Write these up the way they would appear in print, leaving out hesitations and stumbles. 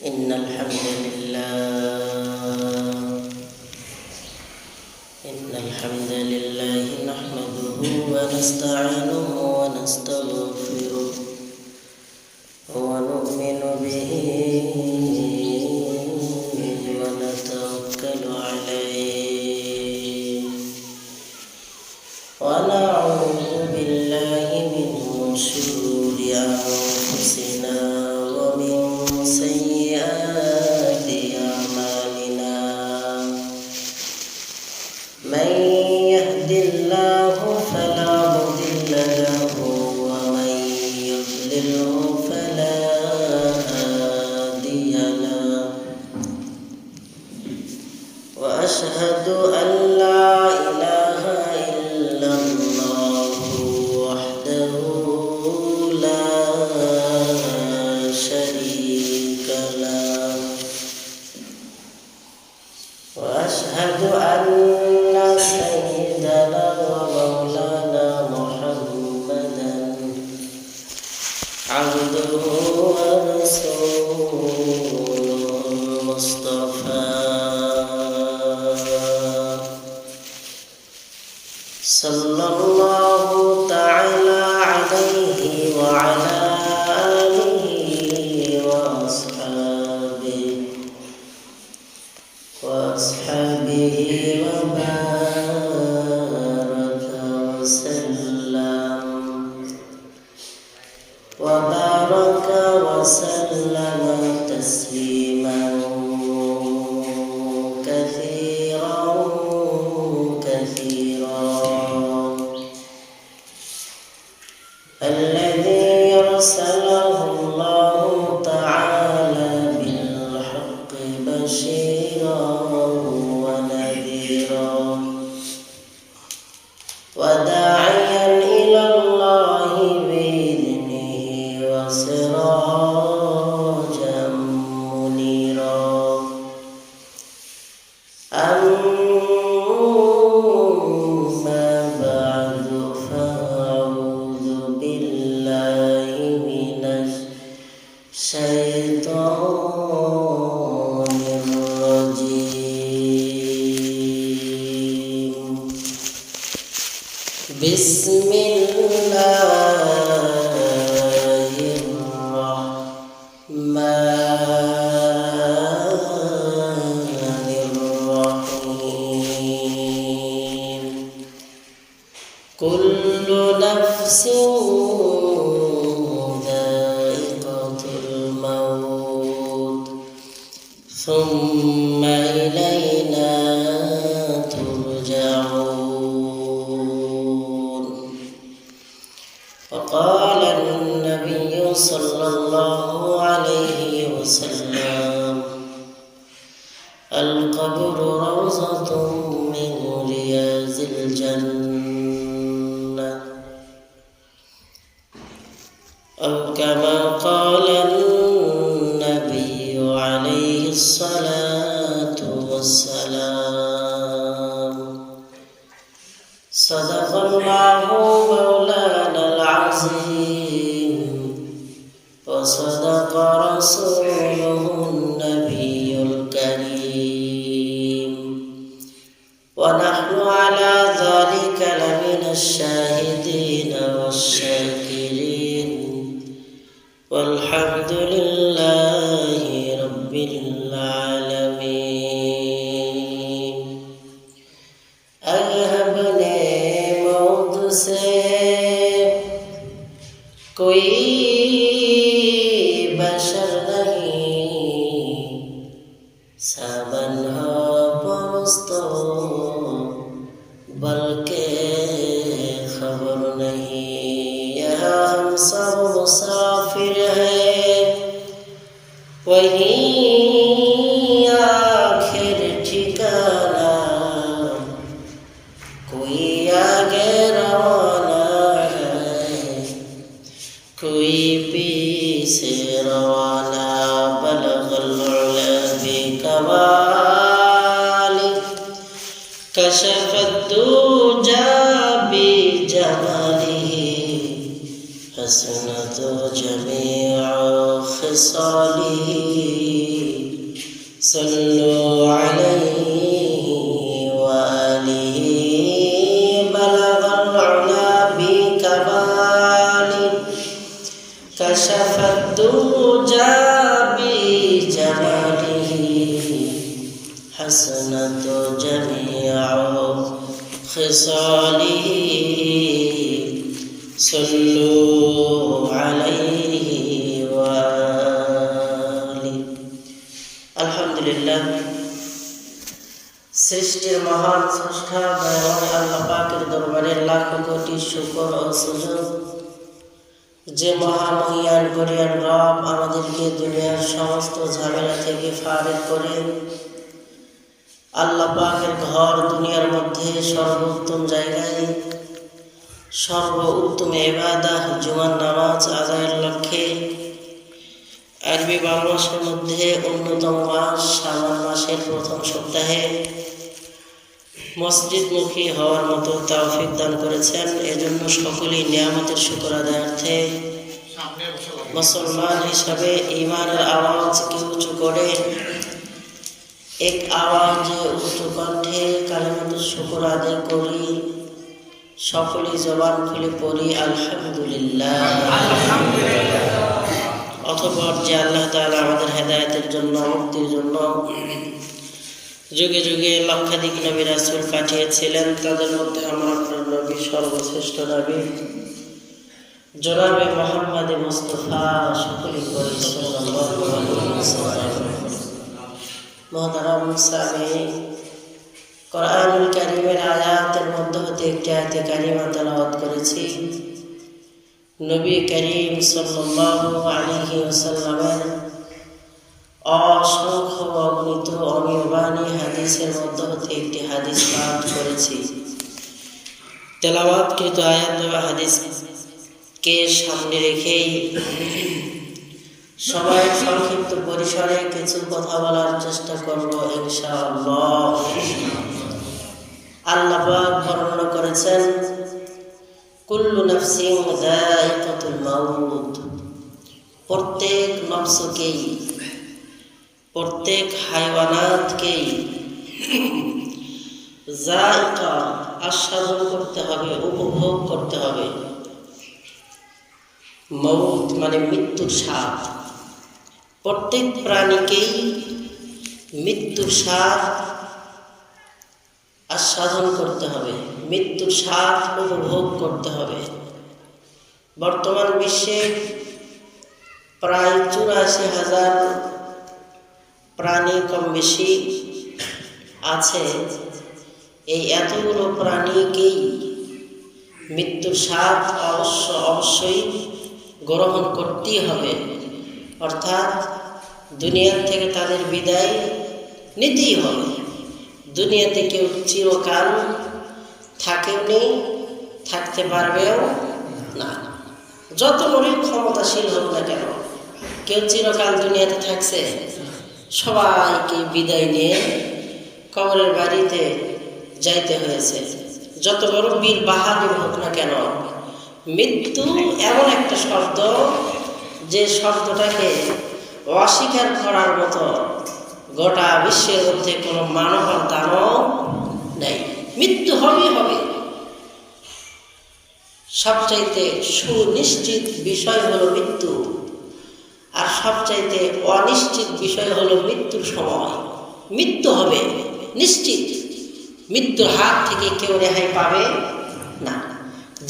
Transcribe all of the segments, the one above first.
إن الحمد لله نحمده ونستعينه ونستغفره ونؤمن به ونتوكل عليه ونعوذ بالله من شرور أنفسنا ومن سيئات أعمالنا من يهد الله فلا مضل له ومن يضلله فلا هادي له وأشهد أن لا إله إلا الله وحده لا شريك له وأشهد أن سيدنا ومولانا محمدا عبده ورسوله المصطفى صلى الله تعالى عليه وعلى آله وأصحابه وبارك وسلم تسليما كثيرا الذي أرسله الله تعالى بالحق بشيرا ونذيرا وداعيا إلى الله بإذنه وسراجا منيرا أما بعد فأعوذ بالله من الشيطان الرجيم بسم الله الرحمن الرحيم كل نفس ذائقة الموت ثم إلينا ترجعون وقال النبي صلى الله عليه وسلم القبر روضة من رياض الجنة أو كما قال النبي عليه الصلاة والسلام صدق الله مولانا العظيم وصدق رسوله النبي الكريم ونحن على ذلك لمن الشاهدين والشاكرين والحمد لله رب العالمين अपने मौत से कोई बशर नहीं साबन हो परस्तो बल्कि खबर नहीं यहाँ हम सब मुसाफिर हैं वहीं आखिर ठिकाना कोई आगे रवाना है कोई पीछे रवाना बलगल उला बिकमाली कशफत दुजा बिजमालिही हसनत जमीअ खिसालिही صلوا عليه وآله بلغ العلا بكماله كشف الدجى بجماله حسنت جميع خصاله صلوا عليه وآله আলহামদুলিল্লাহ। সৃষ্টির মহান স্রষ্টা দয়াময় আল্লাহ পাকের দরবারে লাখো কোটি শুকর ও সুজুদ, যে মহামহিয়ান গরিয়ান রব আমাদেরকে দুনিয়ার সমস্ত ঝামেলা থেকে ফারেক করে আল্লাহ পাকের ঘর দুনিয়ার মধ্যে সর্বোত্তম জায়গায় সর্ব উত্তম ইবাদত জুমার নামাজ আদায়ের লক্ষ্যে আরবি 12 মাসের মধ্যে অন্যতম মাস শাবান মাসের প্রথম সপ্তাহে মসজিদমুখী হওয়ার মতো তৌফিক দান করেছেন। এজন্য সকলেই নিয়ামতের শুকর আদায়ার্থে মুসলমান হিসাবে ঈমানের আওয়াজকে উঁচু করে এক আওয়াজে উঁচু কণ্ঠে কালিমাতুশ শুকর আদায় করি। সকলেই জবান খুলে পড়ি আলহামদুলিল্লাহ। অতঃপর যে আল্লাহ তাআলা আমাদের হেদায়েতের জন্য, মুক্তির জন্য যুগে যুগে লক্ষাধিক নবী রাসূল পাঠিয়েছিলেন, তাদের মধ্যে আমার নবী সর্বশ্রেষ্ঠ নবী জনাবে মুহাম্মদ মুস্তাফা সকলেই পড়ি সাল্লাল্লাহু আলাইহি ওয়াসাল্লাম। মুহতারাম সামিঈন, কোরআনুল কারীমের আয়াতের মধ্য হতে একটি আয়াতে কারিমা তেলাওয়াত করেছি। নবী করিম সাল্লাল্লাহু আলাইহি ওয়াসাল্লামের অসংখ্য অগণিত অনির্বাণী হাদিসের মধ্য হতে একটি হাদিস পাঠ করেছি। তেলাওয়াতকৃত আয়াত বা হাদিসকে সামনে রেখেই সবাই সংক্ষিপ্ত পরিসরে কিছু কথা বলার চেষ্টা করব ইনশাআল্লাহ। আল্লাহ পাক বর্ণনা করেছেন, কুল্লু নাফসিন যায়িকাতুল মাউত, প্রত্যেক নফসকেই, প্রত্যেক হাইওয়ানাতকেই যায়িকা আস্বাদন করতে হবে, উপভোগ করতে হবে। মউত মানে মৃত্যুর স্বাদ। প্রত্যেক প্রাণীকেই মৃত্যুর স্বাদ আস্বাদন করতে হবে, মৃত্যুর স্বাদ উপভোগ করতে হবে। বর্তমান বিশ্বে প্রায় 84,000 প্রাণী কম বেশি আছে। এই এতগুলো প্রাণীকেই মৃত্যুর স্বাদ অবশ্যই গ্রহণ করতেই হবে, অর্থাৎ দুনিয়ার থেকে তাদের বিদায় নিতেই হবে। দুনিয়াতে কেউ চিরকাল থাকেও নেই, থাকতে পারবেও না। যত বড়ই ক্ষমতাশীল হোক না কেন, কেউ চিরকাল দুনিয়াতে থাকছে? সবাইকে বিদায় নিয়ে কবরের বাড়িতে যাইতে হয়েছে। যত বড় বীর বাহাদুর হোক না কেন, মৃত্যু এমন একটা শব্দ যে শব্দটাকে অস্বীকার করার মতো গোটা বিশ্বের মধ্যে কোনো মানব দানব নেই। মৃত্যু হবেই হবে। সবচাইতে সুনিশ্চিত বিষয় হলো মৃত্যু, আর সবচাইতে অনিশ্চিত বিষয় হলো মৃত্যুর সময়। মৃত্যু হবে নিশ্চিত, মৃত্যুর হাত থেকে কেউ রেহাই পাবে না।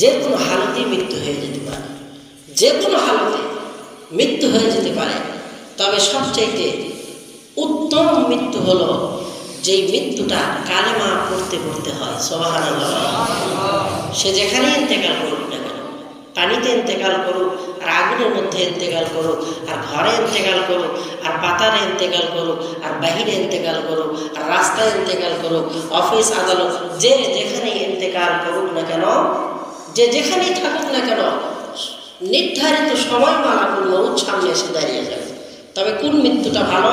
যে কোনো হালতেই মৃত্যু হয়ে যেতে পারে, যে কোনো হালতে মৃত্যু হয়ে যেতে পারে। তবে সবচাইতে উত্তম মৃত্যু হলো যেই মৃত্যুটা কালেমা পড়তে পড়তে হয়। সুবহানাল্লাহ। সে যেখানেই ইন্তেকাল করুক না কেন, পানিতে ইন্তেকাল করুক, আর আগুনের মধ্যে ইন্তেকাল করুক, আর ঘরে ইন্তেকাল করুক, আর পাতারে ইন্তেকাল করুক, আর বাহিরে ইন্তেকাল করুক, আর রাস্তায় ইন্তেকাল করুক, অফিস আদালত, যে যেখানে ইন্তেকাল করুক না কেন, যে যেখানেই থাকুক না কেন, নির্ধারিত সময় মালাকুল মউত সামনে এসে দাঁড়িয়ে যাবে। তবে কোন মৃত্যুটা ভালো?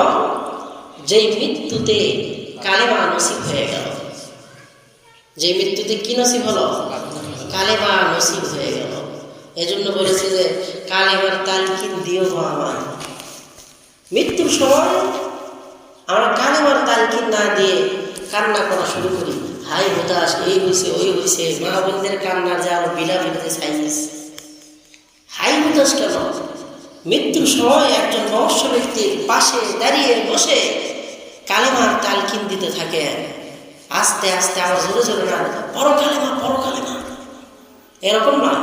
যেই মৃত্যুতে কালেমা নসিব হয়ে গেল। যে মৃত্যুতে কি নসিব হলো? কালেমা নসিব হয়ে গেল। এজন্য বলেছে যে কালেমার তালকিন দিও গো আমায়, মৃত্যুর সময় আমরা কালেমার তালকিন না দিয়ে কান্না করা শুরু করি, হাই হতাশ, এই হয়েছে ওই হয়েছে, মা বোনদের কান্না যা বিলাপিতে চাইছে। হাই হতাশ কেন? মৃত্যুর সময় একজন মনুষ্য ব্যক্তির পাশে দাঁড়িয়ে বসে কালেমার তালকিন দিতে থাকে, আস্তে আস্তে আবার জোরে জোরে না, পড়ো কালেমা, পড়ো কালেমা, এরকম না।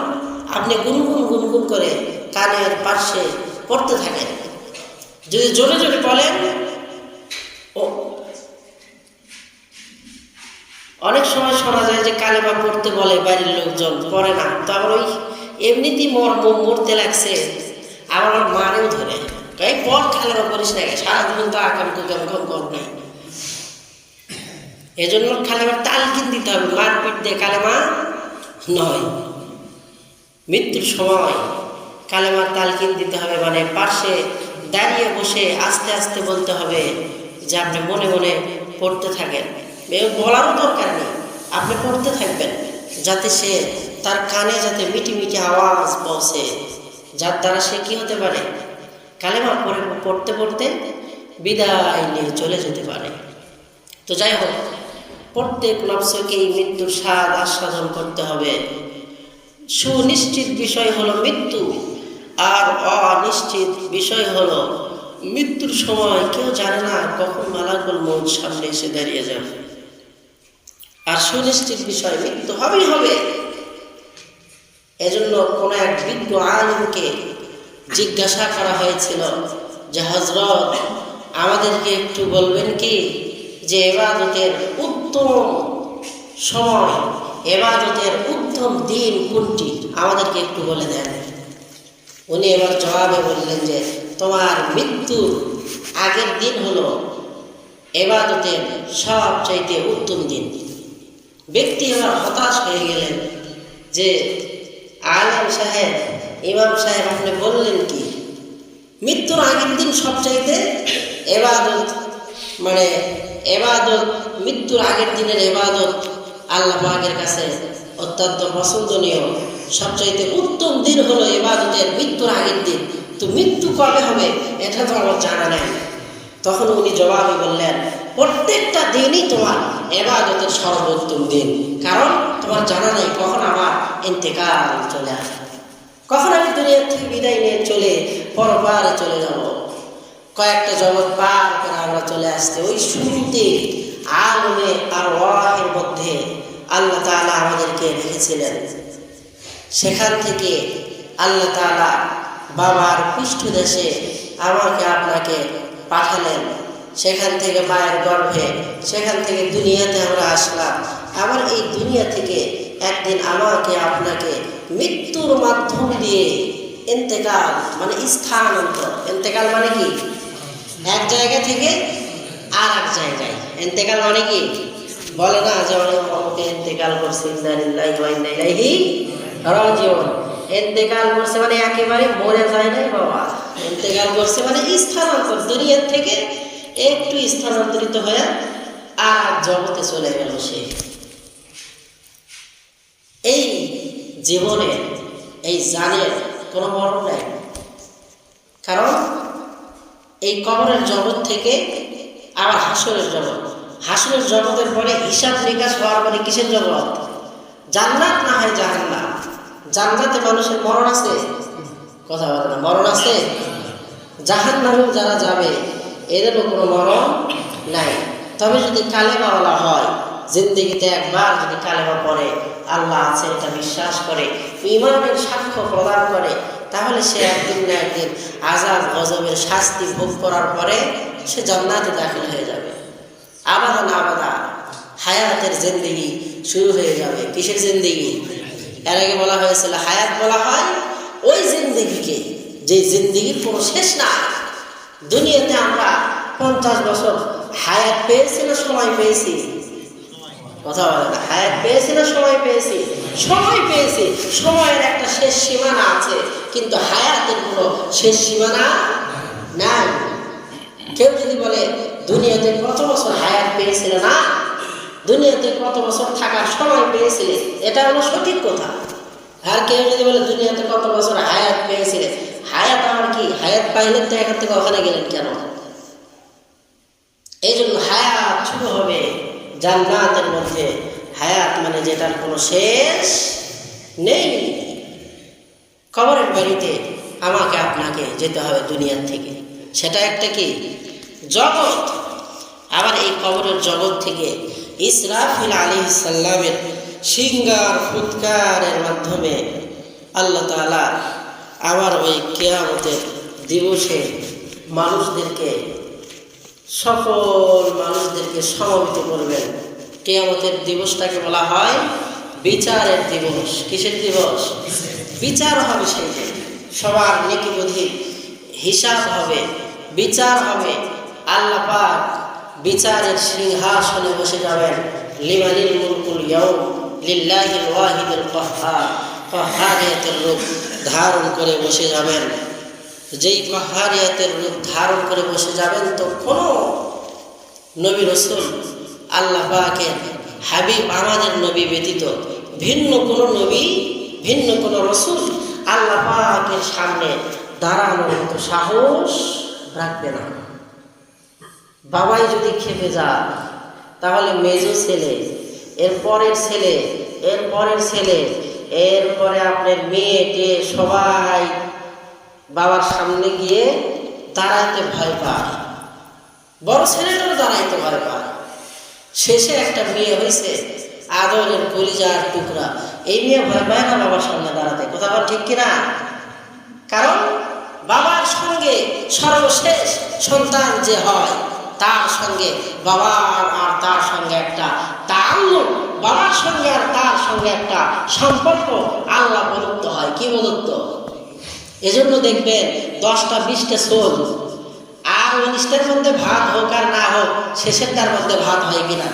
আপনি গুনগুন গুনগুন করে কানের পাশে পড়তে থাকেন। যদি জোরে জোরে বলেন, ও অনেক সময় শোনা যায় যে কালেমা পড়তে বলে বাড়ির লোকজন, পড়ে না, তো আবার ওই এমনিতেই মরতে লাগছে, আবার আমার মারেও ধরে, তাই পর কালেমা করিস না, সারাদিন তো আকাম কুকাম কম নাই। এজন্য কালেমার তালকিন দিতে হবে, মারপিট দিয়ে কালেমা নয়। মৃত্যুর সময় কালেমার তালকিন দিতে হবে, মানে পাশে দাঁড়িয়ে বসে আস্তে আস্তে বলতে হবে, যে আপনি মনে মনে পড়তে থাকেন, বলারও দরকার নেই, আপনি পড়তে থাকবেন, যাতে সে তার কানে যাতে মিটি মিটি আওয়াজ পৌঁছে, যার দ্বারা সে কি হতে পারে, কালেমা পড়তে পড়তে বিদায় নিয়ে চলে যেতে পারে। তো যাই হোক, প্রত্যেক নফসকে এই মৃত্যুর স্বাদ আস্বাদন করতে হবে। সুনিশ্চিত বিষয় হলো মৃত্যু, আর অনিশ্চিত বিষয় হলো মৃত্যুর সময় কেউ জানে না কখন মালাকুল মউত সামনে এসে দাঁড়িয়ে যাবে। আর সুনিশ্চিত বিষয় মৃত্যু হবেই হবে। এজন্য কোন এক বিজ্ঞ আলিমকে জিজ্ঞাসা করা হয়েছিল যে, হযরত, আমাদেরকে একটু বলবেন কি যে ইবাদতের উত্তম সময়, ইবাদতের উত্তম দিন কোনটি, আমাদেরকে একটু বলে দেন। উনি এবার জবাবে বললেন যে, তোমার মৃত্যুর আগের দিন হলো ইবাদতের সবচাইতে উত্তম দিন। ব্যক্তি এবার হতাশ হয়ে গেলেন যে, আলেম সাহেব, ইমাম সাহেব, আপনি বললেন কি মৃত্যুর আগের দিন সবচাইতে ইবাদত, মানে ইবাদত, মৃত্যুর আগের দিনের ইবাদত আল্লাহ পাকের কাছে অত্যন্ত পছন্দনীয়, সবচাইতে উত্তম দিন হলো ইবাদতের মৃত্যুর আগের দিন, তো মৃত্যু কবে হবে এটা তো আমার জানা নাই। তখন উনি জবাবে বললেন, প্রত্যেকটা দিনই তোমার ইবাদতের সর্বোত্তম দিন, কারণ তোমার জানা নাই কখন আমার ইন্তেকাল চলে আসে, কখন আমি দুনিয়া থেকে বিদায় নিয়ে চলে পরপারে চলে যাব। কয়েকটা জগৎ পার করে আমরা চলে আসতে, ওই শুরুতে আলমে আর ওয়াহের মধ্যে আল্লাহ তাআলা আমাদেরকে রেখেছিলেন। সেখান থেকে আল্লাহ তাআলা বাবার পৃষ্ঠদেশে আমাকে আপনাকে পাঠালেন, সেখান থেকে মায়ের গর্ভে, সেখান থেকে দুনিয়াতে আমরা আসলাম। আবার এই দুনিয়া থেকে একদিন আমাকে আপনাকে মৃত্যুর মাধ্যম দিয়ে ইন্তেকাল, মানে স্থানান্তর, ইন্তেকাল মানে কি, এক জায়গা থেকে আর এক জায়গায়। ইন্তেকাল মানে কি, বলে না যে অনেকে ইন্তেকাল করছে, ইন্না লিল্লাহি ওয়া ইন্না ইলাইহি রাজিউন। ইন্তেকাল করছে মানে একেবারে মরে যায় নাই বাবা, ইন্তেকাল করছে মানে স্থানান্তর, দুনিয়া থেকে একটু স্থানান্তরিত হয়ে আর জগতে চলে গেল সে। এই জীবনে এই জানের কোনো মরণ নাই, কারণ এই কবরের জগৎ থেকে আবার হাসরের জগৎ, হাসরের জগতের পরে হিসাব নিকাশ হওয়ার পরে কিসের জগৎ, জান্নাত না হয় জাহান্নাম। জান্নাতে মানুষের মরণ আছে, কথা বলে না, মরণ আছে। জাহান্নামেও যারা যাবে এদেরও কোনো মরণ নাই। তবে যদি কালেমাওয়ালা হয়, জিন্দেগিতে একবার যদি কালেমা পড়ে, আল্লাহ আছে এটা বিশ্বাস করে, ঈমানের সাক্ষ্য প্রদান করে, তাহলে সে একদিন না একদিন আযাব গজবের শাস্তি ভোগ করার পরে সে জান্নাতে দাখিল হয়ে যাবে। আবাদান আবাদা হায়াতের জিন্দেগি শুরু হয়ে যাবে। কিসের জিন্দেগি? এর আগে বলা হয়েছিল হায়াত বলা হয় ওই জিন্দেগিকে যে জিন্দেগির কোনো শেষ না। দুনিয়াতে আমরা 50 বছর হায়াত পেয়েছি না সময় পেয়েছি? কথা বলে না, হায়াত পেয়েছি না সময় পেয়েছি? সময় পেয়েছি। সময়ের একটা শেষ সীমানা আছে, কিন্তু হায়াতের কোনো শেষ সীমানা নাই। কেউ যদি বলে দুনিয়াতে কত বছর হায়াত পেয়েছিল, না, দুনিয়াতে কত বছর থাকার সময় পেয়েছিলে, এটা হলো সঠিক কথা। আর কেউ যদি বলে দুনিয়াতে কত বছর হায়াত পেয়েছিলে, হায়াত আমার কি, হায়াত পাইলেন তো এখান থেকে ওখানে গেলেন কেন? এই জন্য হায়াত শুরু হবে জান্নাতের মধ্যে। হায়াত মানে যেটার কোনো শেষ নেই। কবরের বাড়িতে আমাকে আপনাকে যেতে হবে দুনিয়ার থেকে, সেটা একটা কি জগৎ। আবার এই কবরের জগৎ থেকে ইসরাফিল আলাইহিস সালামের সিঙ্গার ফুৎকারের মাধ্যমে আল্লাহ তাআলা আবার ওই কিয়ামতের দিবসে মানুষদেরকে, সকল মানুষদেরকে সমবেত করবেন। কিয়ামতের দিবসটাকে বলা হয় বিচারের দিবস। কিসের দিবস? বিচার হবে। সেই দিন সবার নেকিবুদ্ধি হিসাব হবে, বিচার হবে। আল্লাহ পাক বিচারের সিংহাসনে বসে যাবেন। লিমানিল মুলকুল ইয়াউম লিল্লাহিল ওয়াহিদুল কাহ্হার। কাহ্হারিয়াতের রূপ ধারণ করে বসে যাবেন। যেই কাহ্হারিয়াতের রূপ ধারণ করে বসে যাবেন, তো কোনো নবী রাসূল, আল্লাহ পাকের হাবিব আমাদের নবী ব্যতীত ভিন্ন কোনো নবী, ভিন্ন কোনো রাসূল আল্লাহ পাকের সামনে দাঁড়ানোর মতো সাহস রাখবে না। বাবাই যদি খেপে যায়, তাহলে মেজো ছেলে, এরপরের ছেলে, এরপরের ছেলে, এরপরে আপনার মেয়েকে সবাই বাবার সামনে গিয়ে দাঁড়াইতে ভয় পায়। বড় ছেলেটাও দাঁড়াইতে ভয় পায়। শেষে একটা মেয়ে হয়েছে আদরের কলিজার টুকরা, এই মেয়ে ভয় পায় না বাবার সামনে দাঁড়াতে। কথা বল ঠিক কিনা? কারণ বাবার সঙ্গে সর্বশেষ সন্তান যে হয়, তার সঙ্গে বাবার আর তার সঙ্গে একটা তাল্লুক, বাবার সঙ্গে আর তার সঙ্গে একটা সম্পর্ক আল্লাহ প্রদত্ত হয়। কি প্রদত্ত? এজন্য দেখবেন 10টা 20টা চোল, আর 19টার মধ্যে ভাত হোক আর না হোক, শেষেরটার মধ্যে ভাত হয় কিনা?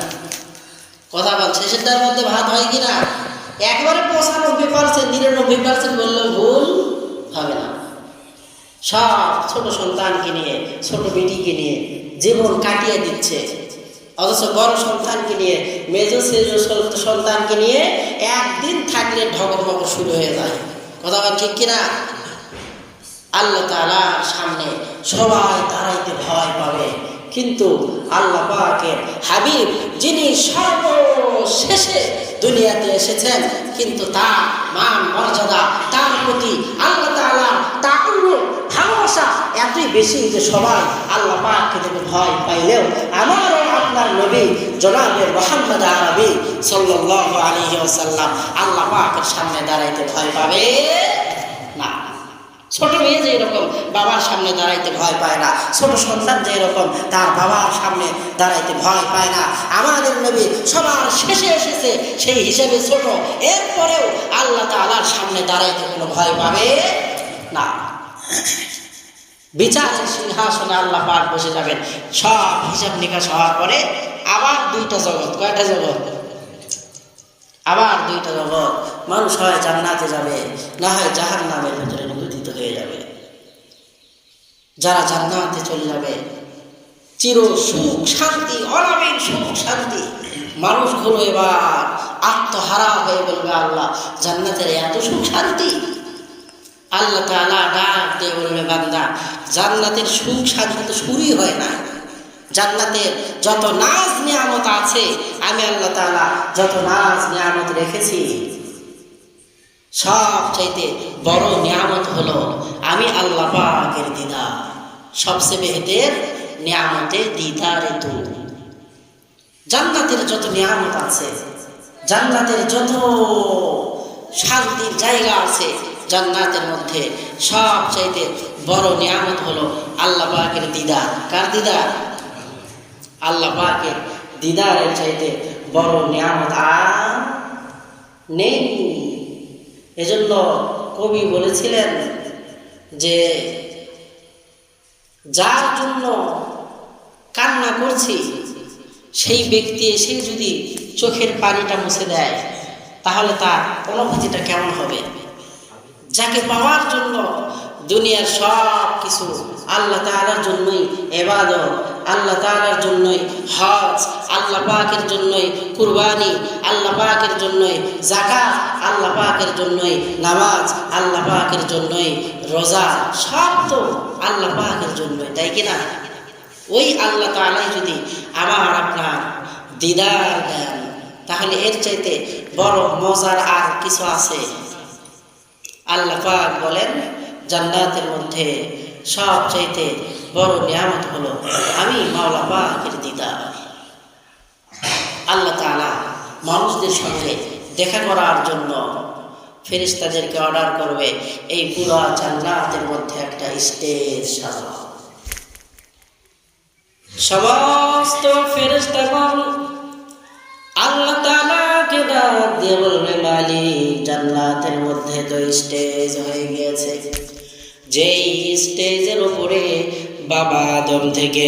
কথা বল, শেষেরটার মধ্যে ভাত হয় কিনা? একবারে 95%, 99% বললেও ভুল হবে না। সব ছোট সন্তানকে নিয়ে, ছোট বেটিকে নিয়ে জীবন কাটিয়ে দিচ্ছে, অথচ বড় সন্তানকে নিয়ে, মেজো সেজো সন্তানকে নিয়ে একদিন থাকলে ঢগঢগ শুরু হয়ে যায়। কথা বল ঠিক কিনা? আল্লাহ তাআলার সামনে সবাই দাঁড়াইতে ভয় পাবে, কিন্তু আল্লাহ পাকের হাবিব যিনি সর্বশেষে দুনিয়াতে এসেছেন, কিন্তু তার মান মর্যাদা, তার প্রতি আল্লাহ তাআলার তাআল্লুক, ভালোবাসা এতই বেশি যে সবাই আল্লাহ পাককে দেখে ভয় পাইলেও আমার আপনার নবী জনাবে মুহাম্মদ আরবি সাল্লাল্লাহু আলাইহি ওয়াসাল্লাম আল্লাহ পাকের সামনে দাঁড়াইতে ভয় পাবে না। ছোট মেয়ে যে এরকম বাবার সামনে দাঁড়াইতে ভয় পায় না, ছোট সন্তান যে এরকম তার বাবার সামনে দাঁড়াইতে ভয় পায় না, আমাদের নবী সবার শেষে এসেছে, সেই হিসেবে ছোট, এরপরেও আল্লাহ তাআলার সামনে দাঁড়াইতে কোনো ভয় পাবে না। বিচারের সিংহাসনে আল্লাহ পাক বসে যাবেন। সব হিসাব নিকাশ হওয়ার পরে আবার 2টা জগৎ। কয়টা জগৎ? আবার 2টা জগৎ। মানুষ হয় জান্নাতে যাবে, না হয় জাহান্নামের ভিতরে নিপতিত হয়ে যাবে। যারা জান্নাতে চলে যাবে, চির সুখ শান্তি, অনাবিল সুখ শান্তি, মানুষগুলো এবার আত্মহারা হয়ে বলবে, আল্লাহ জান্নাতের এত সুখ শান্তি। আল্লাহ তাআলা ডাক দিয়ে বলবে, বান্দা জান্নাতের সুখ শান্তি তো শুরুই হয় না। জান্নাতের যত নাজ নিয়ামত আছে, আমি আল্লাহ তাআলা যত নাজ নিয়ামত রেখেছি, সবচাইতে বড় নিয়ামত হলো আমি আল্লাহ পাকের দিদার। সবচেয়ে বেহতের নিয়ামতে দিদারে তু। জান্নাতের যত নিয়ামত আছে, জান্নাতের যত শান্তির জায়গা আছে, জান্নাতের মধ্যে সবচাইতে বড় নিয়ামত হলো আল্লাহ পাকের দিদার। কার দিদার? আল্লাহ পাকের দিদারের চাইতে বড় নিয়ামত আর নেই। এজন্য কবি বলেছিলেন যে যার জন্য কান্না করছি, সেই ব্যক্তি এসে যদি চোখের পানিটা মুছে দেয়, তাহলে তার অনুভূতিটা কেমন হবে? যাকে পাওয়ার জন্য দুনিয়ার সব কিছু আল্লাহ তাআলার জন্যই ইবাদত, আল্লাহ তাআলার জন্যই, হজ আল্লাহ পাকের জন্যই, কুরবানি আল্লাহ পাকের জন্যই, যাকাত আল্লাহ পাকের জন্যই, নামাজ আল্লাহ পাকের জন্যই, রোজা সব তো আল্লাহ পাকের জন্যই, তাই কিনা? ওই আল্লাহ তাআলাই যদি আমার আপনার দিদার দেন, তাহলে এর চাইতে বড় মজার আর কিছু আছে? আল্লাহ পাক বলেন জান্নাতের মধ্যে সবচাইতে বড় নিয়ামত হলো আমি মাওলা পাকের দিদার। আল্লাহ তাআলা মানুষদের সঙ্গে দেখা করার জন্য ফেরেশতাদেরকে অর্ডার করবে এই পুরো জান্নাতের মধ্যে একটা স্টেজ সাজাও। সমস্ত ফেরেশতাগণ আল্লাহ তাআলাকে ডাক দিয়ে বলবে মালিক জান্নাতের মধ্যে তো স্টেজ হয়ে গিয়েছে, যেই স্টেজের উপরে বাবা আদম থেকে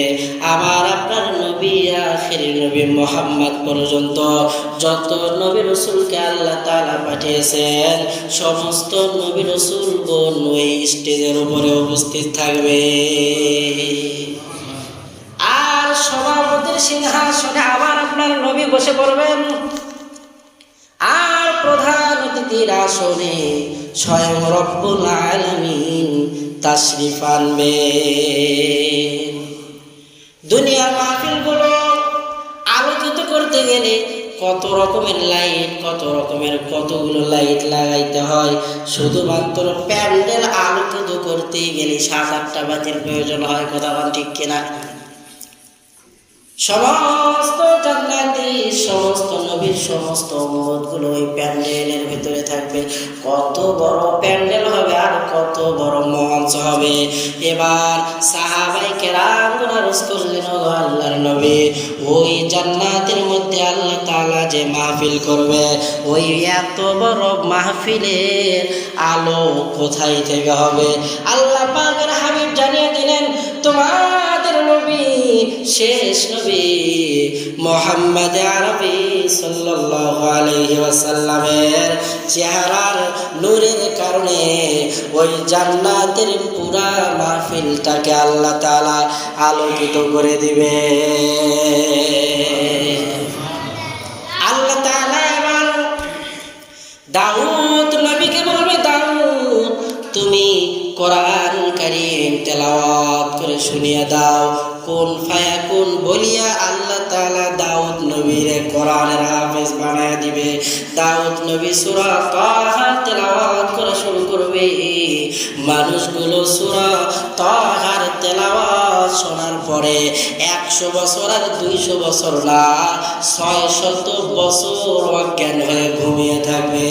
আমার আপনার নবী আখিরি নবী মুহাম্মদ পর্যন্ত যত নবী রাসূলকে আল্লাহ তাআলা পাঠিয়েছেন সমস্ত নবী রাসূলগণ ওই স্টেজের উপরে উপস্থিত থাকবে। আর সভাপতির সিংহাসনে আমার আপনার নবী বসে পড়বেন, আর প্রধান অতিথির আসনে স্বয়ং রব্বুল আলামিন তাশরিফ আনবে। দুনিয়ার মাহফিলগুলো আলোকিত করতে গেলে কত রকমের লাইট, কতগুলো লাইট লাগাইতে হয়। শুধুমাত্র প্যান্ডেল আলোকিত করতে গেলে 7-8টা বাতির প্রয়োজন হয়, কথা বল ঠিক কিনা? সমস্ত জান্নাতি, সমস্ত নবীর সমস্ত উম্মতগুলো ওই প্যান্ডেলের ভিতরে থাকবে। কত বড় প্যান্ডেল হবে আর কত বড় মঞ্চ হবে। এবার সাহাবায়ে কেরাম আরজ করলেন, ও আল্লাহর নবী, ওই জান্নাতের মধ্যে আল্লাহ তাআলা যে মাহফিল করবে ওই এত বড় মাহফিলের আলো কোথায় থেকে হবে? আল্লাহ পাকের হাবিব জানিয়ে দিলেন, তোমাদের নবী, শেষ নবী মুহাম্মদ আরবি সাল্লাল্লাহু আলাইহি ওয়াসাল্লামের চেহারার নূরের কারণে ওই জান্নাতের পুরা মাহফিলটাকে আল্লাহ তাআলা আলোকিত করে দিবে। আল্লাহ তাআলা এবার দাউদ নবীকে বলবে, দাউদ তুমি কোরআন কারীম তেলাওয়াত করে শুনিয়ে দাও। কোন ফায়াকুন বলিয়া আল্লাহ তাআলা দাউদ নবীরে কোরআনের হাফেজ বানায় দিবে। দাউদ নবী সূরা তাহা তেলাওয়াত করা শুরু করবে। মানুষগুলো সূরা তাহার তেলাওয়াত শোনার পরে 100 বছর আর 200 বছর না, 600 বছর অজ্ঞান হয়ে ঘুমিয়ে থাকবে।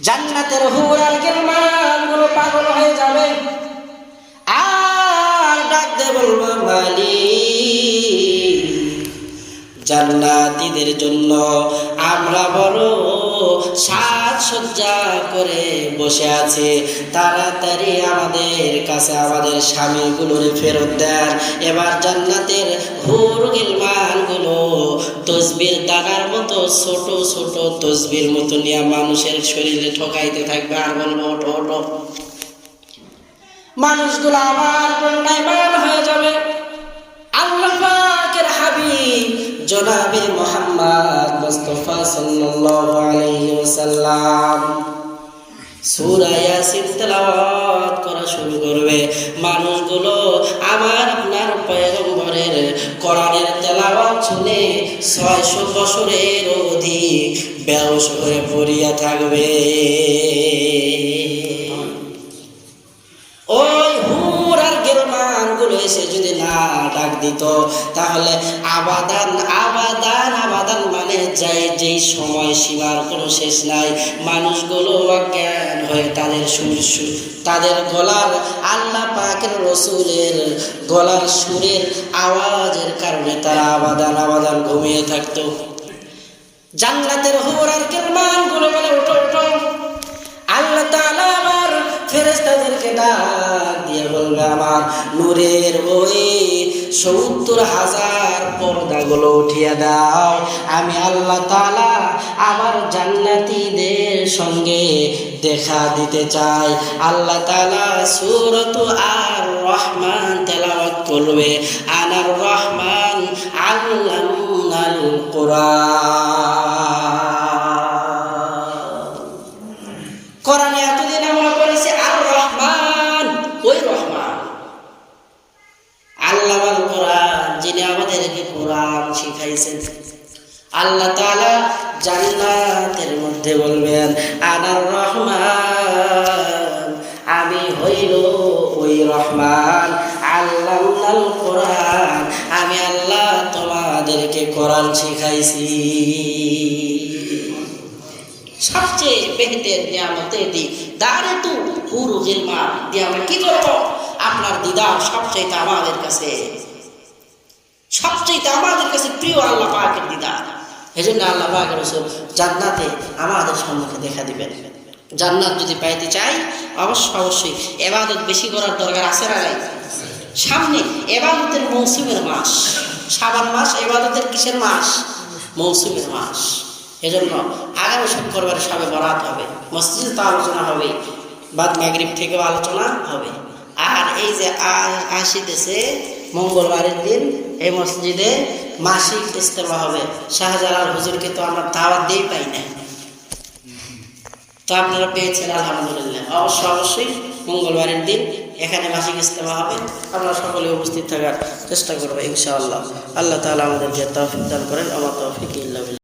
জান্নাতের হুর আর গিলমানগুলো পাগল হয়ে যাবে আর ডাক দিয়ে বলবে, মালিক জান্নাতীদের জন্য আমরা বড় সাজসজ্জা করে বসে আছি, তাড়াতাড়ি আমাদের কাছে আমাদের স্বামীগুলোরে ফেরত দেন। এবার জান্নাতের হুর গিলমানগুলো তসবির দাগার মতো ছোট ছোট তসবির মতো নিয়ে মানুষের শরীরে ঠকাইতে থাকবে আর বলবো, ওঠো ওঠো। মানুষগুলো আবার বন্যায়মান হয়ে যাবে। আল্লাহ পাকের হাবিব জনাবে মুহাম্মদ মুস্তাফা সাল্লাল্লাহু আলাইহি ওয়াসাল্লাম সূরা ইয়াসিন তেলাওয়াত করা শুরু করবে। মানুষগুলো আমার আপনার পয়গম্বরের কোরআনের তেলাওয়াত শুনে 600 বছরের অধিক বেহুশ হয়ে পড়িয়া থাকবে। ওই হুর আর গিলমানগুলো এসে যদি না ডাক দিত তাহলে আবাদান আবাদান আবাদান মানে যাই যেই সময় সীমার কোনো শেষ নাই। মানুষগুলো অজ্ঞান হয়ে তাদের গলার আল্লাহ পাকের রসুলের গলার সুরের আওয়াজের কারণে তারা আবাদান আবাদান ঘুমিয়ে থাকতো। জান্নাতের হুর আর গিলমানগুলো বলে, ওঠো ওঠো। আল্লাহ তাআলা আমার ফেরেশতাদেরকে ডাক দিয়ে বলবে, আমার নূরের ওই 70,000 পর্দাগুলো উঠিয়ে দাও। আমি আল্লাহ তাআলা আমার জান্নাতীদের সঙ্গে দেখা দিতে চাই। আল্লাহ তাআলা সূরাত আর রহমান তেলাওয়াত বলবে আনার রহমান আল্লামনাল কোরআন। কোরআনে এতদিন আমরা বলেছি আর রহমান, ওই রহমান আল্লামাল কোরআন, যিনি আমাদেরকে কোরআন শিখাইছেন। আল্লাহ তাআলা জান্নাতের মধ্যে বলবেন আনার রহমান, আমি হইল ওই রহমান, আল্লামনাল কোরআন, আমি আল্লাহ তোমাদেরকে কোরআন শিখাইছি। সবচেয়ে বেহতের নিয়ামত এটি, দারেতু হুরুল মাল দিয়ে আমরা কি করব? আপনার দিদার সবচেয়ে আমাদের কাছে প্রিয় আল্লাহ পাকের দিদার। এজন্য আল্লাহ পাক রাসূল জান্নাতে আমাদের সম্মুখে দেখা দিবেন। জান্নাত যদি পাইতে চাই অবশ্যই ইবাদত বেশি করার দরকার আছে না নাই? সামনে ইবাদতের মৌসুমের মাস, শাবান মাস ইবাদতের কিসের মাস? মৌসুমের মাস। এজন্য আগামী শুক্রবার সবে বরাত হবে, মসজিদে তো আলোচনা হবে, বাদ মাগরিব থেকেও আলোচনা হবে। আর এই যে আসিতেছে মঙ্গলবারের দিন এই মসজিদে মাসিক ইজতেমা হবে। শাহজালাল হুজুরকে তো আমরা দাওয়াত দিয়ে পাই না, তো আপনারা পেয়েছেন আলহামদুলিল্লাহ। অবশ্যই মঙ্গলবারের দিন এখানে মাসিক ইজতেমা হবে, আমরা সকলে উপস্থিত থাকার চেষ্টা করবো ইনশাআল্লাহ। আল্লাহ তাআলা আমাদেরকে তৌফিক দান করেন। আমার তৌফিক ইল্লা বিল্লাহ।